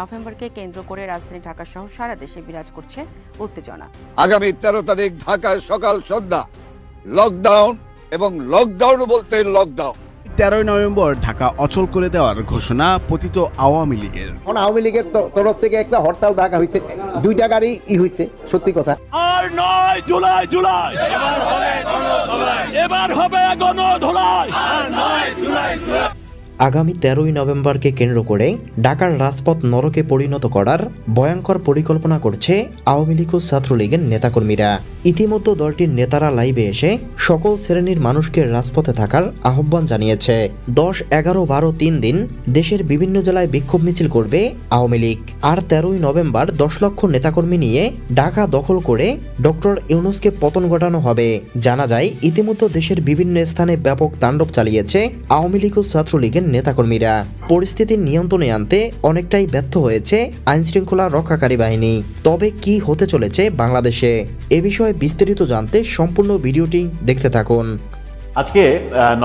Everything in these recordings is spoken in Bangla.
নভেম্বরকে কেন্দ্র করে রাজধানী ঢাকা সহ সারা দেশে বিরাজ করছে উত্তেজনা। আগামী 13 তারিখ ঢাকায় সকাল সন্ধ্যা লকডাউন, এবং লকডাউন বলতে লকডাউন। 13 নভেম্বর ঢাকা অচল করে দেওয়ার ঘোষণা পতিত আওয়ামী লীগের। আওয়ামী লীগের তরফ থেকে একটা হরতাল ডাকা হয়েছে, 2টা গাড়ি হয়েছে, সত্যি কথা। আর 9 জুলাই এবার হবে গণধোলাই। আগামী 13ই নভেম্বরকে কেন্দ্র করে ঢাকার রাজপথ নরকে পরিণত করার ভয়ঙ্কর পরিকল্পনা করছে আওয়ামী লীগ ও ছাত্রলীগের নেতাকর্মীরা। ইতিমধ্যে দলটির নেতারা লাইভে এসে সকল শ্রেণীর মানুষকে রাজপথে থাকার আহ্বান জানিয়েছে। 10, 11, 12, 3 দিন দেশের বিভিন্ন জেলায় বিক্ষোভ মিছিল করবে আওয়ামী লীগ। আর 13ই নভেম্বর 10 লক্ষ নেতাকর্মী নিয়ে ঢাকা দখল করে ডক্টর ইউনূসকে পতন ঘটানো হবে। জানা যায় ইতিমধ্যে দেশের বিভিন্ন স্থানে ব্যাপক তাণ্ডব চালিয়েছে আওয়ামী লীগ ও ছাত্রলীগের নেতাকর্মীরা। পরিস্থিতি নিয়ন্ত্রণে আনতে অনেকটাই ব্যর্থ হয়েছে আইনশৃঙ্খলা রক্ষাকারী বাহিনী। তবে কি হতে চলেছে বাংলাদেশে, এ বিষয়ে বিস্তারিত জানতে সম্পূর্ণ ভিডিওটি দেখতে থাকুন। আজকে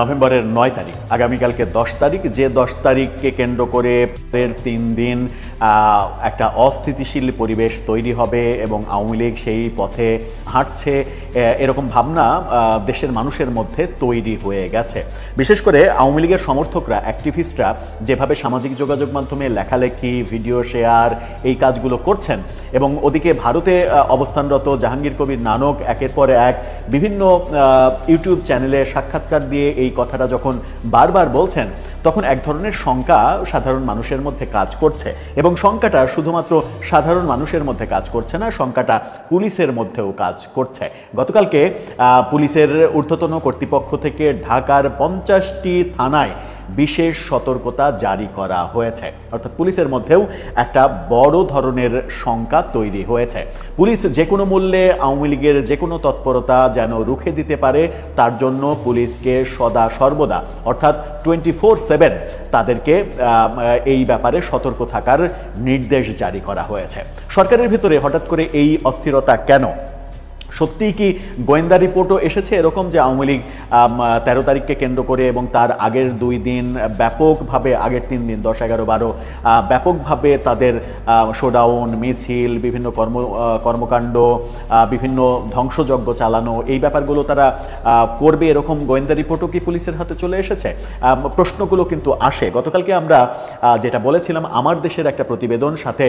নভেম্বরের 9 তারিখ, আগামীকালকে 10 তারিখ। যে 10 তারিখকে কেন্দ্র করে 3 দিন একটা অস্থিতিশীল পরিবেশ তৈরি হবে এবং আওয়ামী লীগ সেই পথে হাঁটছে, এরকম ভাবনা দেশের মানুষের মধ্যে তৈরি হয়ে গেছে। বিশেষ করে আওয়ামী লীগের সমর্থকরা, অ্যাক্টিভিস্টরা যেভাবে সামাজিক যোগাযোগ মাধ্যমে লেখালেখি, ভিডিও শেয়ার এই কাজগুলো করছেন, এবং ওদিকে ভারতে অবস্থানরত জাহাঙ্গীর কবির নানক একের পর এক বিভিন্ন ইউটিউব চ্যানেলে সাক্ষাৎকার দিয়ে এই কথাটা যখন বারবার বলছেন, তখন এক ধরনের শঙ্কা সাধারণ মানুষের মধ্যে কাজ করছে। এবং শঙ্কাটা শুধুমাত্র সাধারণ মানুষের মধ্যে কাজ করছে না, শঙ্কাটা পুলিশের মধ্যেও কাজ করছে। গতকালকে পুলিশের ঊর্ধ্বতন কর্তৃপক্ষ থেকে ঢাকার 50টি থানায় বিশেষ সতর্কতা জারি করা হয়েছে। অর্থাৎ পুলিশের মধ্যেও একটা বড় ধরনের শঙ্কা তৈরি হয়েছে। পুলিশ যে কোনো মূল্যে আওয়ামী লীগের যে কোনো তৎপরতা যেন রুখে দিতে পারে, তার জন্য পুলিশকে সদা সর্বদা অর্থাৎ 24/7 তাদেরকে এই ব্যাপারে সতর্ক থাকার নির্দেশ জারি করা হয়েছে। সরকারের ভিতরে হঠাৎ করে এই অস্থিরতা কেন? সত্যিই কি গোয়েন্দা রিপোর্টও এসেছে এরকম যে আওয়ামী লীগ 13 তারিখকে কেন্দ্র করে এবং তার আগের 2 দিন ব্যাপকভাবে, আগের 3 দিন 10, 11, 12 ব্যাপকভাবে তাদের শোডাউন, মিছিল, বিভিন্ন কর্মকাণ্ড, বিভিন্ন ধ্বংসযজ্ঞ চালানো, এই ব্যাপারগুলো তারা করবে, এরকম গোয়েন্দা রিপোর্টও কি পুলিশের হাতে চলে এসেছে? প্রশ্নগুলো কিন্তু আসে। গতকালকে আমরা যেটা বলেছিলাম, আমার দেশের একটা প্রতিবেদন, সাথে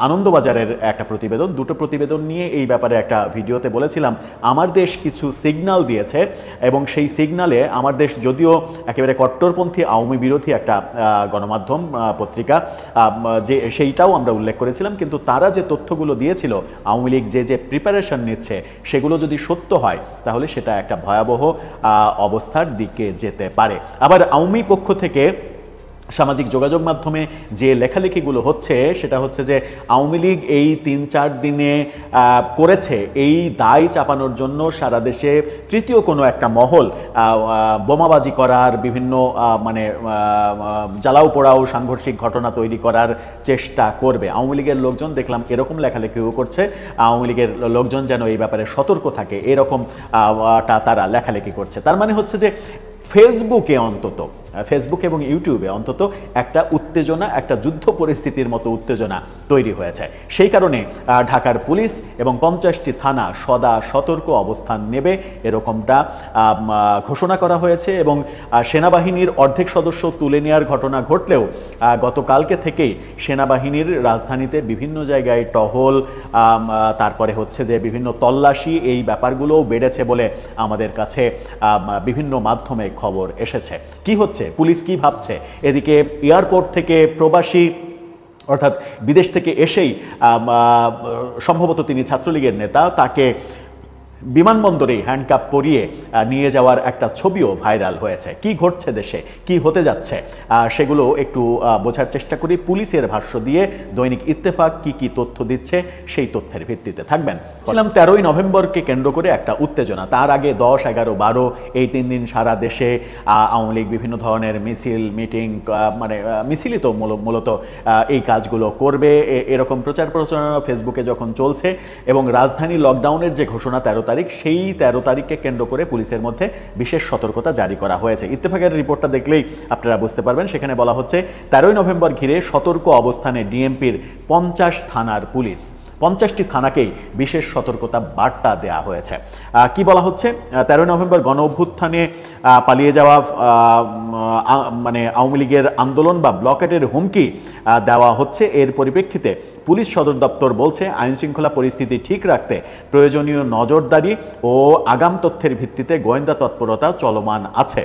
আনন্দবাজারের একটা প্রতিবেদন, দুটো প্রতিবেদন নিয়ে এই ব্যাপারে একটা ভিডিওতে বলেছিলাম আমার দেশ কিছু সিগন্যাল দিয়েছে, এবং সেই সিগন্যালে আমার দেশ যদিও একেবারে কট্টরপন্থী আওয়ামী বিরোধী একটা গণমাধ্যম পত্রিকা, যে সেইটাও আমরা উল্লেখ করেছিলাম, কিন্তু তারা যে তথ্যগুলো দিয়েছিল আওয়ামী লীগ যে প্রিপারেশন নিচ্ছে, সেগুলো যদি সত্য হয় তাহলে সেটা একটা ভয়াবহ অবস্থার দিকে যেতে পারে। আবার আওয়ামী পক্ষ থেকে সামাজিক যোগাযোগ মাধ্যমে যে লেখালেখিগুলো হচ্ছে, সেটা হচ্ছে যে আওয়ামী লীগ এই 3-4 দিনে করেছে এই দায় চাপানোর জন্য সারা দেশে তৃতীয় কোনো একটা মহল বোমাবাজি করার, বিভিন্ন মানে জ্বালাও পোড়াও সাংঘর্ষিক ঘটনা তৈরি করার চেষ্টা করবে। আওয়ামী লীগের লোকজন দেখলাম এরকম লেখালেখিও করছে, আওয়ামী লীগের লোকজন যেন এই ব্যাপারে সতর্ক থাকে এরকমটা তারা লেখালেখি করছে। তার মানে হচ্ছে যে ফেসবুক এবং ইউটিউবে অন্তত একটা উত্তেজনা, একটা যুদ্ধ পরিস্থিতির মতো উত্তেজনা তৈরি হয়েছে। সেই কারণে ঢাকার পুলিশ এবং 50টি থানা সদা সতর্ক অবস্থান নেবে এরকমটা ঘোষণা করা হয়েছে। এবং সেনাবাহিনীর অর্ধেক সদস্য তুলে নেওয়ার ঘটনা ঘটলেও গতকালকে থেকেই সেনাবাহিনীর রাজধানীতে বিভিন্ন জায়গায় টহল, তারপরে হচ্ছে যে বিভিন্ন তল্লাশি, এই ব্যাপারগুলোও বেড়েছে বলে আমাদের কাছে বিভিন্ন মাধ্যমে খবর এসেছে। কি হচ্ছে, পুলিশ কি ভাবছে? এদিকে এয়ারপোর্ট থেকে প্রবাসী, অর্থাৎ বিদেশ থেকে এসেই সম্ভবত তিনি ছাত্রলীগের নেতা, তাকে বিমানবন্দরে হ্যান্ডকাপ পরিয়ে নিয়ে যাওয়ার একটা ছবিও ভাইরাল হয়েছে। কি ঘটছে দেশে, কি হতে যাচ্ছে, সেগুলো একটু বোঝার চেষ্টা করি পুলিশের ভাষ্য দিয়ে। দৈনিক ইত্তেফাক কি তথ্য দিচ্ছে সেই তথ্যের ভিত্তিতে থাকবেন। বলছিলাম 13ই নভেম্বরকে কেন্দ্র করে একটা উত্তেজনা, তার আগে 10, 11, 12 এই 3 দিন সারা দেশে আওয়ামী লীগ বিভিন্ন ধরনের মিছিল, মিটিং, মানে মিছিলই তো মূলত এই কাজগুলো করবে, এরকম প্রচার প্রচারণা ফেসবুকে যখন চলছে, এবং রাজধানী লকডাউনের যে ঘোষণা 13 তারিখ, সেই 13 তারিখকে কেন্দ্র করে পুলিশের মধ্যে বিশেষ সতর্কতা জারি করা হয়েছে। ইত্তেফাকের রিপোর্টটা দেখলেই আপনারা বুঝতে পারবেন। সেখানে বলা হচ্ছে 13ই নভেম্বর ঘিরে সতর্ক অবস্থানে ডিএমপির 50 থানার পুলিশ। 50টি থানাকেই বিশেষ সতর্কতা বার্তা দেওয়া হয়েছে। কি বলা হচ্ছে, 13 নভেম্বর গণ অভ্যুত্থানে পালিয়ে যাওয়া মানে আওয়ামী লীগের আন্দোলন বা ব্লকেটের হুমকি দেওয়া হচ্ছে। এর পরিপ্রেক্ষিতে পুলিশ সদর দপ্তর বলছে আইনশৃঙ্খলা পরিস্থিতি ঠিক রাখতে প্রয়োজনীয় নজরদারি ও আগাম তথ্যের ভিত্তিতে গোয়েন্দা তৎপরতা চলমান আছে।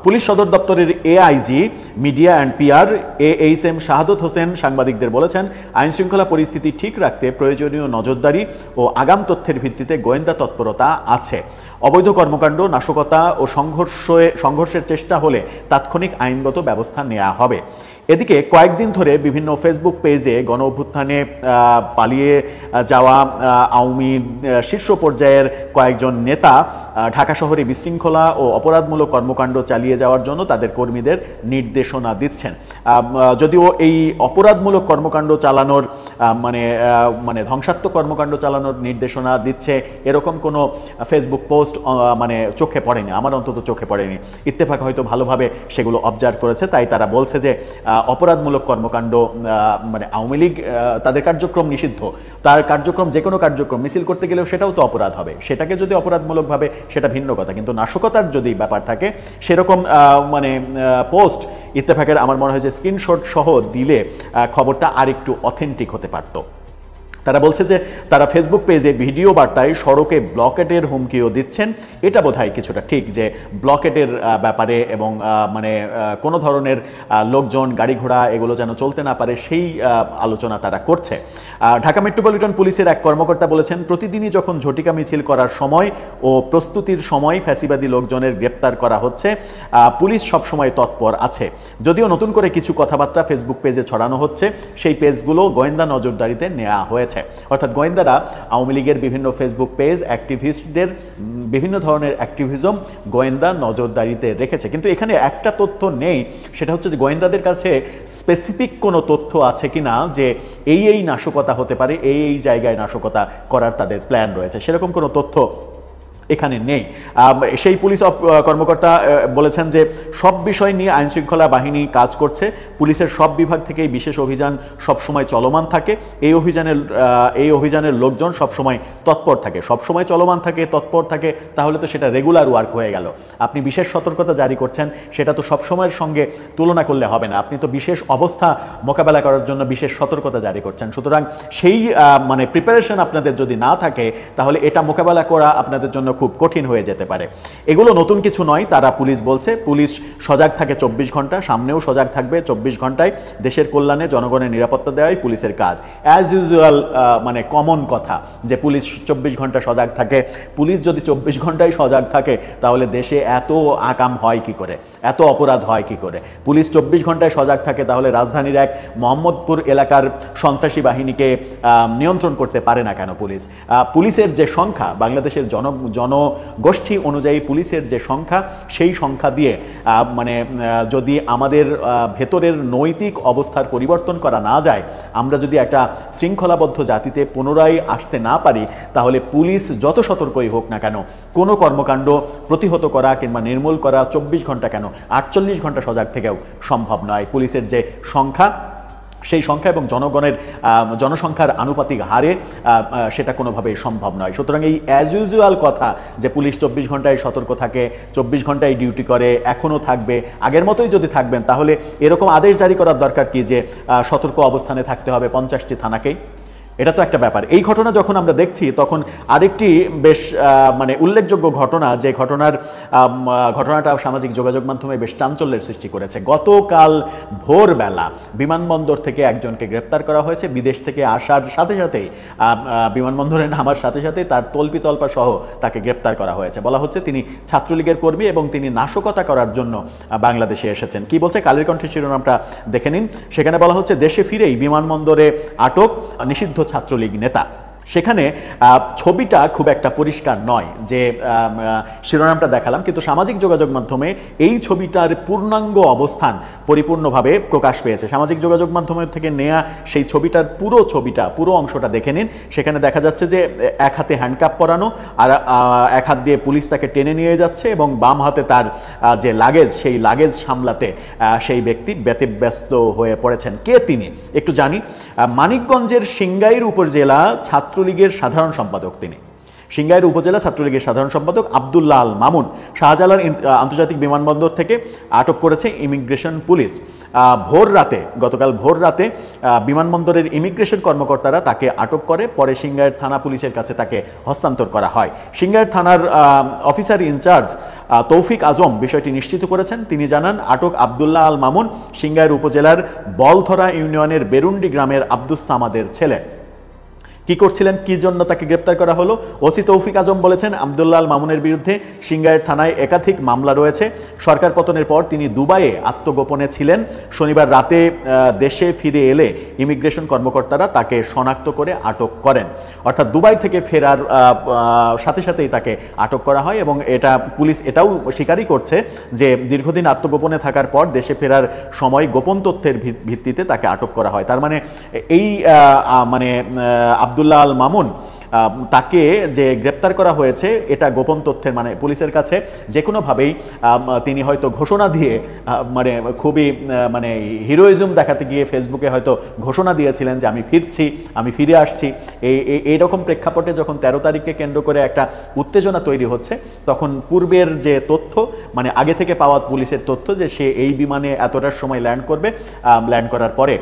পুলিশ সদর দপ্তরের AIG media and PR AHM শাহাদত হোসেন সাংবাদিকদের বলেছেন, আইনশৃঙ্খলা পরিস্থিতি ঠিক রাখতে প্রয়োজনীয় নজরদারি ও আগাম তথ্যের ভিত্তিতে গোয়েন্দা তৎপরতা আছে। অবৈধ কর্মকাণ্ড, নাশকতা ও সংঘর্ষের চেষ্টা হলে তাৎক্ষণিক আইনগত ব্যবস্থা নেওয়া হবে। এদিকে কয়েকদিন ধরে বিভিন্ন ফেসবুক পেজে গণ অভ্যুত্থানে পালিয়ে যাওয়া আওয়ামী শীর্ষ পর্যায়ের কয়েকজন নেতা ঢাকা শহরে বিশৃঙ্খলা ও অপরাধমূলক কর্মকাণ্ড চালিয়ে যাওয়ার জন্য তাদের কর্মীদের নির্দেশনা দিচ্ছেন। যদিও এই অপরাধমূলক কর্মকাণ্ড চালানোর মানে ধ্বংসাত্মক কর্মকাণ্ড চালানোর নির্দেশনা দিচ্ছে এরকম কোনো ফেসবুক পোস্ট মানে চোখে পড়েনি, আমার অন্তত চোখে পড়েনি। ইত্তেফাক হয়তো ভালোভাবে সেগুলো অবজার্ভ করেছে, তাই তারা বলছে যে অপরাধমূলক কর্মকাণ্ড মানে আওয়ামী লীগ তাদের কার্যক্রম নিষিদ্ধ, তার কার্যক্রম যে কোনো কার্যক্রম মিছিল করতে গেলেও সেটাও তো অপরাধ হবে। সেটাকে যদি অপরাধমূলকভাবে সেটা ভিন্ন কথা, কিন্তু নাশকতার যদি ব্যাপার থাকে সেরকম মানে পোস্ট ইত্তেফাকের আমার মনে হয় যে স্ক্রিনশট সহ দিলে খবরটা আরেকটু অথেন্টিক হতে পারত। তারা বলছে যে তারা ফেসবুক পেজে ভিডিও বার্তায় সড়কে ব্লকেটের হুমকিও দিচ্ছেন। এটা বোধহয় কিছুটা ঠিক যে ব্লকেটের ব্যাপারে এবং মানে কোনো ধরনের লোকজন গাড়ি ঘোড়া এগুলো যেন চলতে না পারে সেই আলোচনা তারা করছে। ঢাকা মেট্রোপলিটন পুলিশের এক কর্মকর্তা বলেছেন, প্রতিদিনই যখন ঝটিকা মিছিল করার সময় ও প্রস্তুতির সময় ফ্যাসিবাদী লোকজনের গ্রেপ্তার করা হচ্ছে, পুলিশ সবসময় তৎপর আছে। যদিও নতুন করে কিছু কথাবার্তা ফেসবুক পেজে ছড়ানো হচ্ছে, সেই পেজগুলো গোয়েন্দা নজরদারিতে নেওয়া হয়েছে। অর্থাৎ গোয়েন্দারা আওয়ামী লীগের বিভিন্ন ফেসবুক পেজ, অ্যাক্টিভিস্টদের বিভিন্ন ধরনের অ্যাক্টিভিজম গোয়েন্দা নজরদারিতে রেখেছে। কিন্তু এখানে একটা তথ্য নেই, সেটা হচ্ছে যে গোয়েন্দাদের কাছে স্পেসিফিক কোনো তথ্য আছে কিনা যে এই নাশকতা হতে পারে, এই জায়গায় নাশকতা করার তাদের প্ল্যান রয়েছে, সেরকম কোনো তথ্য এখানে নেই। সেই পুলিশ কর্মকর্তা বলেছেন যে সব বিষয় নিয়ে আইনশৃঙ্খলা বাহিনী কাজ করছে, পুলিশের সব বিভাগ থেকেই বিশেষ অভিযান সবসময় চলমান থাকে। এই অভিযানের লোকজন সবসময় তৎপর থাকে, সবসময় চলমান থাকে, তৎপর থাকে, তাহলে তো সেটা রেগুলার ওয়ার্ক হয়ে গেল। আপনি বিশেষ সতর্কতা জারি করছেন, সেটা তো সবসময়ের সঙ্গে তুলনা করলে হবে না। আপনি তো বিশেষ অবস্থা মোকাবেলা করার জন্য বিশেষ সতর্কতা জারি করছেন। সুতরাং সেই মানে প্রিপারেশন আপনাদের যদি না থাকে, তাহলে এটা মোকাবেলা করা আপনাদের জন্য খুব কঠিন হয়ে যেতে পারে। এগুলো নতুন কিছু নয়, তারা পুলিশ বলছে। পুলিশ সজাগ থাকে 24 ঘন্টা, সামনেও সজাগ থাকবে 24 ঘন্টায়। দেশের কল্যাণে জনগণের নিরাপত্তা দেওয়াই পুলিশের কাজ। অ্যাজ ইউজুয়াল মানে কমন কথা যে পুলিশ 24 ঘন্টা সজাগ থাকে। পুলিশ যদি 24 ঘন্টায় সজাগ থাকে তাহলে দেশে এত আকাম হয় কি করে, এত অপরাধ হয় কি করে? পুলিশ 24 ঘন্টায় সজাগ থাকে, তাহলে রাজধানীর এক মোহাম্মদপুর এলাকার সন্ত্রাসী বাহিনীকে নিয়ন্ত্রণ করতে পারে না কেন পুলিশ? পুলিশের যে সংখ্যা, বাংলাদেশের জনগোষ্ঠী অনুযায়ী পুলিশের যে সংখ্যা, সেই সংখ্যা দিয়ে মানে যদি আমাদের ভেতরের নৈতিক অবস্থার পরিবর্তন করা না যায়, আমরা যদি একটা শৃঙ্খলাবদ্ধ জাতিতে পুনরায় আসতে না পারি, তাহলে পুলিশ যত সতর্কই হোক না কেন, কোনো কর্মকাণ্ড প্রতিহত করা কিংবা নির্মূল করা 24 ঘন্টা কেন 48 ঘন্টা সজাগ থেকেও সম্ভব নয়। পুলিশের যে সংখ্যা, সেই সংখ্যা এবং জনসংখ্যার আনুপাতিক হারে সেটা কোনোভাবেই সম্ভব নয়। সুতরাং এই অ্যাজ ইউজুয়াল কথা যে পুলিশ 24 ঘন্টায় সতর্ক থাকে, 24 ঘন্টায় ডিউটি করে, এখনও থাকবে, আগের মতোই যদি থাকবেন, তাহলে এরকম আদেশ জারি করার দরকার কি যে সতর্ক অবস্থানে থাকতে হবে 50টি থানাকেই? এটা তো একটা ব্যাপার। এই ঘটনা যখন আমরা দেখছি, তখন আরেকটি বেশ মানে উল্লেখযোগ্য ঘটনা, যে ঘটনাটা সামাজিক যোগাযোগ মাধ্যমে বেশ চাঞ্চল্যের সৃষ্টি করেছে। গতকাল ভোরবেলা বিমানবন্দর থেকে একজনকে গ্রেপ্তার করা হয়েছে। বিদেশ থেকে আসার সাথে সাথেই, বিমানবন্দরে নামার সাথে সাথেই তার তল্পিতল্পা সহ তাকে গ্রেপ্তার করা হয়েছে। বলা হচ্ছে তিনি ছাত্রলীগের কর্মী এবং তিনি নাশকতা করার জন্য বাংলাদেশে এসেছেন। কি বলছে কালের কণ্ঠের শিরোনামটা দেখে নিন। সেখানে বলা হচ্ছে, দেশে ফিরেই বিমানবন্দরে আটক নিষিদ্ধ ছাত্রলীগ নেতা। সেখানে ছবিটা খুব একটা পরিষ্কার নয়, যে শিরোনামটা দেখালাম, কিন্তু সামাজিক যোগাযোগ মাধ্যমে এই ছবিটার পূর্ণাঙ্গ অবস্থান পরিপূর্ণভাবে প্রকাশ পেয়েছে। সামাজিক যোগাযোগ মাধ্যমের থেকে নেয়া সেই ছবিটার পুরো অংশটা দেখে নিন। সেখানে দেখা যাচ্ছে যে এক হাতে হ্যান্ডকাপ পরানো, আর এক হাত দিয়ে পুলিশ তাকে টেনে নিয়ে যাচ্ছে, এবং বাম হাতে তার যে লাগেজ, সেই লাগেজ সামলাতে সেই ব্যক্তি ব্যতিব্যস্ত হয়ে পড়েছেন। কে তিনি একটু জানি। মানিকগঞ্জের সিংগাইর উপজেলা ছাত্রলীগের সাধারণ সম্পাদক তিনি। সিংগাইর উপজেলা ছাত্রলীগের সাধারণ সম্পাদক আব্দুল্লাহ আল মামুন শাহজালাল আন্তর্জাতিক বিমানবন্দর থেকে আটক করেছে ইমিগ্রেশন পুলিশ। গতকাল ভোর রাতে বিমানবন্দরের ইমিগ্রেশন কর্মকর্তারা তাকে আটক করে, পরে সিংগাইর থানা পুলিশের কাছে তাকে হস্তান্তর করা হয়। সিংগাইর থানার অফিসার ইনচার্জ তৌফিক আজম বিষয়টি নিশ্চিত করেছেন। তিনি জানান, আটক আব্দুল্লাহ আল মামুন সিংগাইর উপজেলার বলধরা ইউনিয়নের বেরুন্ডি গ্রামের আব্দুস সামাদের ছেলে। কি করছিলেন, কি জন্য তাকে গ্রেপ্তার করা হলো? ওসি তৌফিক আজম বলেছেন, আব্দুল্লাহ আল মামুনের বিরুদ্ধে সিংগাইর থানায় একাধিক মামলা রয়েছে। সরকার পতনের পর তিনি দুবাইয়ে আত্মগোপনে ছিলেন। শনিবার রাতে দেশে ফিরে এলে ইমিগ্রেশন কর্মকর্তারা তাকে শনাক্ত করে আটক করেন। অর্থাৎ দুবাই থেকে ফেরার সাথে সাথেই তাকে আটক করা হয়, এবং এটা পুলিশ এটাও স্বীকারই করছে যে দীর্ঘদিন আত্মগোপনে থাকার পর দেশে ফেরার সময় গোপন তথ্যের ভিত্তিতে তাকে আটক করা হয়। তার মানে এই আব্দুল্লাহ আল মামুন তাকে যে গ্রেপ্তার করা হয়েছে এটা গোপন তথ্যের, মানে পুলিশের কাছে যে কোনোভাবেই তিনি হয়তো ঘোষণা দিয়ে, মানে খুবই হিরোইজম দেখাতে গিয়ে ফেসবুকে হয়তো ঘোষণা দিয়েছিলেন যে আমি ফিরছি, আমি ফিরে আসছি। এইরকম প্রেক্ষাপটে যখন 13 তারিখকে কেন্দ্র করে একটা উত্তেজনা তৈরি হচ্ছে, তখন পূর্বের যে তথ্য, মানে আগে থেকে পাওয়া পুলিশের তথ্য যে সে এই বিমানে এতটার সময় ল্যান্ড করবে, ল্যান্ড করার পরে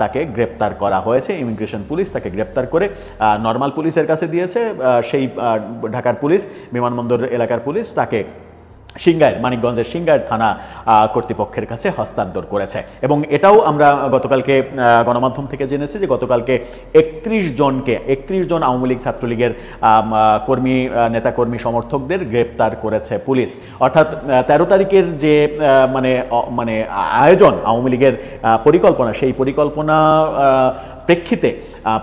তাকে গ্রেপ্তার করা হয়েছে। ইমিগ্রেশন পুলিশ তাকে গ্রেপ্তার করে নর্মাল পুলিশের কাছে দিয়েছে। সেই ঢাকার পুলিশ, বিমানবন্দর এলাকার পুলিশ তাকে মানিকগঞ্জের সিংগাইর থানা কর্তৃপক্ষের কাছে হস্তান্তর করেছে। এবং এটাও আমরা গতকালকে গণমাধ্যম থেকে জেনেছি যে গতকালকে 31 জন আওয়ামী লীগ ছাত্রলীগের নেতাকর্মী সমর্থকদের গ্রেপ্তার করেছে পুলিশ। অর্থাৎ 13 তারিখের যে আয়োজন, আওয়ামী লীগের পরিকল্পনা, সেই পরিকল্পনা প্রেক্ষিতে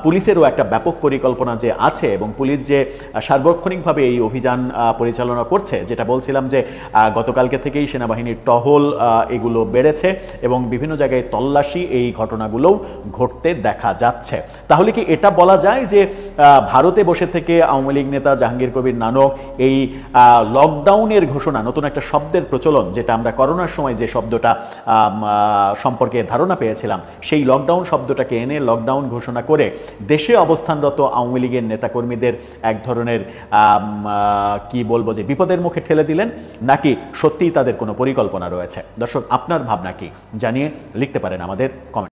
পুলিশেরও একটা ব্যাপক পরিকল্পনা যে আছে, এবং পুলিশ যে সার্বক্ষণিকভাবে এই অভিযান পরিচালনা করছে, যেটা বলছিলাম যে গতকালকে থেকেই সেনাবাহিনীর টহল এগুলো বেড়েছে, এবং বিভিন্ন জায়গায় তল্লাশি এই ঘটনাগুলোও ঘটতে দেখা যাচ্ছে। তাহলে কি এটা বলা যায় যে ভারতে বসে থেকে আওয়ামী লীগ নেতা জাহাঙ্গীর কবির নানক এই লকডাউনের ঘোষণা, নতুন একটা শব্দের প্রচলন, যেটা আমরা করোনার সময় যে শব্দটা সম্পর্কে ধারণা পেয়েছিলাম, সেই লকডাউন শব্দটাকে এনে লকডাউন ঘোষণা করে দেশে অবস্থানরত আওয়ামী লীগের নেতাকর্মীদের এক ধরনের কি বলবো যে বিপদের মুখে ঠেলে দিলেন, নাকি সত্যিই তাদের কোনো পরিকল্পনা রয়েছে? দর্শক, আপনার ভাবনা কি জানিয়ে লিখতে পারেন আমাদের কমেন্ট।